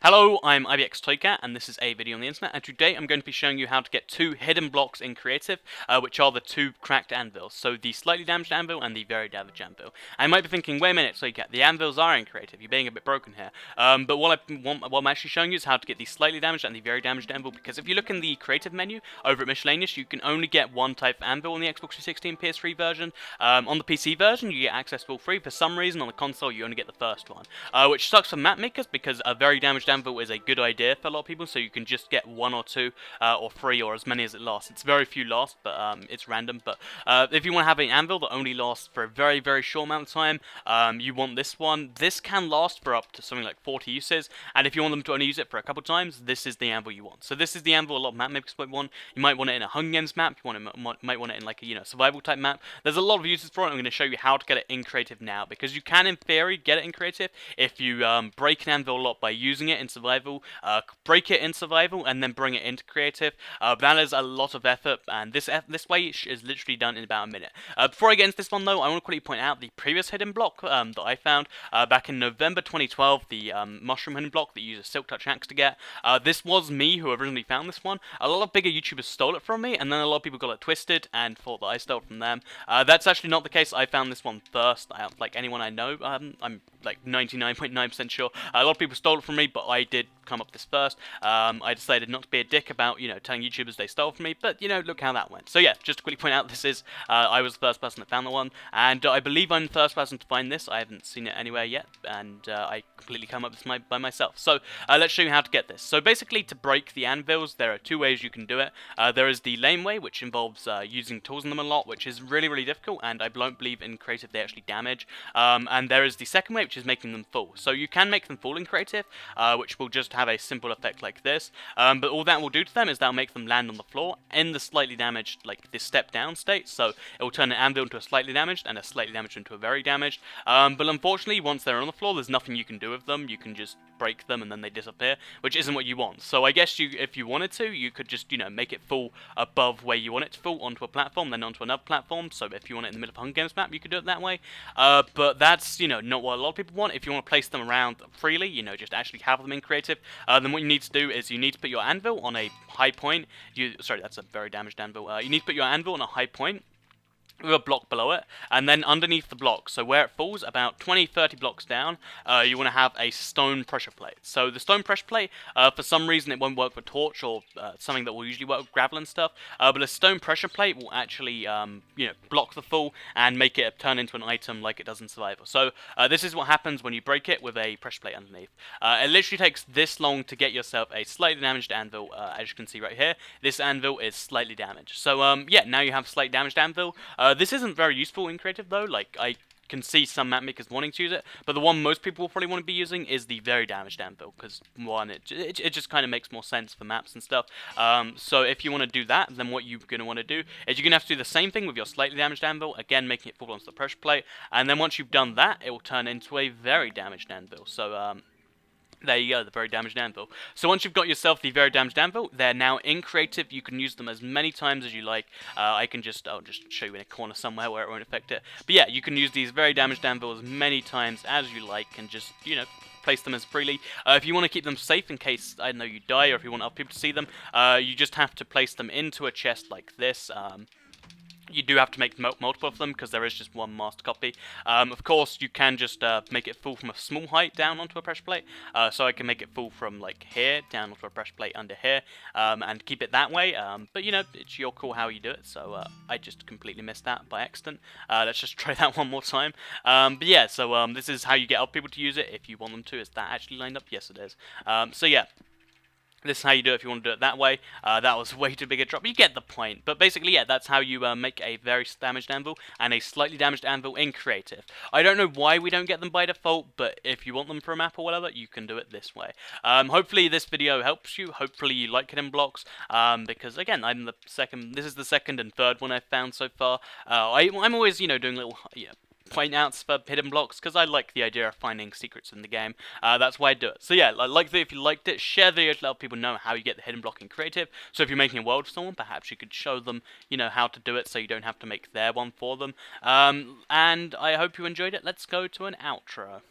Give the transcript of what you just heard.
Hello, I'm IBXToyCat, and this is a video on the internet, and today I'm going to be showing you how to get two hidden blocks in Creative, which are the two cracked anvils, so the slightly damaged anvil and the very damaged anvil. I might be thinking, wait a minute, ToyCat, the anvils are in Creative, you're being a bit broken here, but what I'm actually showing you is how to get the slightly damaged and the very damaged anvil, because if you look in the Creative menu, over at Miscellaneous, you can only get one type of anvil on the Xbox 360 and PS3 version. On the PC version, you get access for free. For some reason, on the console, you only get the first one, which sucks for map makers, because a very damaged anvil is a good idea for a lot of people, so you can just get one or two, or three, or as many as it lasts. It's very few last, but it's random. But if you want to have an anvil that only lasts for a very, very short amount of time, you want this one. This can last for up to something like 40 uses, and if you want them to only use it for a couple times, this is the anvil you want. So this is the anvil a lot of map makers might want. You might want it in a Hunger Games map. You might want it in like a survival type map. There's a lot of uses for it. I'm going to show you how to get it in Creative now, because you can in theory get it in Creative if you break an anvil a lot by using it in survival, break it in survival, and then bring it into Creative. That is a lot of effort, and this way is literally done in about a minute. Before I get into this one though, I want to quickly point out the previous hidden block that I found back in November 2012, the mushroom hidden block that you use a silk touch axe to get. This was me who originally found this one. A lot of bigger YouTubers stole it from me, and then a lot of people got it twisted and thought that I stole it from them. That's actually not the case. I found this one first. Like anyone I know, I'm like 99.9% sure. A lot of people stole it from me, but I did come up with this first. I decided not to be a dick about, telling YouTubers they stole from me, but, look how that went. So yeah, just to quickly point out, this is, I was the first person that found the one, and I believe I'm the first person to find this. I haven't seen it anywhere yet, and I completely come up with this by myself. So let's show you how to get this. So basically, to break the anvils, there are two ways you can do it. There is the lame way, which involves using tools in them a lot, which is really, really difficult, and I don't believe in Creative they actually damage. And there is the second way, which is making them fall. So you can make them fall in Creative, which will just have a simple effect like this, but all that will do to them is that'll make them land on the floor in the slightly damaged, like this step down state. So it will turn an anvil into a slightly damaged and a slightly damaged into a very damaged, but unfortunately once they're on the floor, there's nothing you can do with them. You can just break them and then they disappear, which isn't what you want. So I guess if you wanted to, you could just make it fall above where you want it to fall, onto a platform, then onto another platform. So if you want it in the middle of a Hunger Games map, you could do it that way, but that's not what a lot of people want. If you want to place them around freely, just actually have them in Creative, then what you need to do is you need to put your anvil on a high point. Sorry, that's a very damaged anvil. You need to put your anvil on a high point with a block below it, and then underneath the block, so where it falls, about 20-30 blocks down, you want to have a stone pressure plate. So the stone pressure plate, for some reason it won't work with torch or something that will usually work with gravel and stuff, but a stone pressure plate will actually block the fall and make it turn into an item like it does in survival. So this is what happens when you break it with a pressure plate underneath. It literally takes this long to get yourself a slightly damaged anvil. As you can see right here, this anvil is slightly damaged. So yeah, now you have slightly damaged anvil. This isn't very useful in Creative though. Like, I can see some map makers wanting to use it, but the one most people will probably want to be using is the very damaged anvil, because one, it just kind of makes more sense for maps and stuff. So if you want to do that, then what you're going to want to do is you're going to have to do the same thing with your slightly damaged anvil, again making it fall onto the pressure plate, and then once you've done that, it will turn into a very damaged anvil. So there you go, the very damaged anvil. So once you've got yourself the very damaged anvil, they're now in Creative. You can use them as many times as you like. I'll just show you in a corner somewhere where it won't affect it. But yeah, you can use these very damaged anvils as many times as you like, and just, place them as freely. If you want to keep them safe in case, I don't know, you die, or if you want other people to see them, you just have to place them into a chest like this. You do have to make multiple of them, because there is just one master copy. Of course, you can just make it fall from a small height down onto a pressure plate. So I can make it fall from like here down onto a pressure plate under here, and keep it that way. But it's your call how you do it. So I just completely missed that by accident. Let's just try that one more time. But yeah, so this is how you get other people to use it if you want them to. Is that actually lined up? Yes, it is. So yeah. This is how you do it if you want to do it that way. That was way too big a drop. You get the point. But basically, yeah, that's how you make a very damaged anvil and a slightly damaged anvil in Creative. I don't know why we don't get them by default, but if you want them for a map or whatever, you can do it this way. Hopefully this video helps you. Hopefully you like hidden blocks, because again, this is the second and third one I've found so far. I'm always, doing little, point outs for hidden blocks, because I like the idea of finding secrets in the game. That's why I do it. So yeah, like the video if you liked it, share the video to let people know how you get the hidden block in Creative. So if you're making a world for someone, perhaps you could show them, how to do it, so you don't have to make their one for them. And I hope you enjoyed it. Let's go to an outro.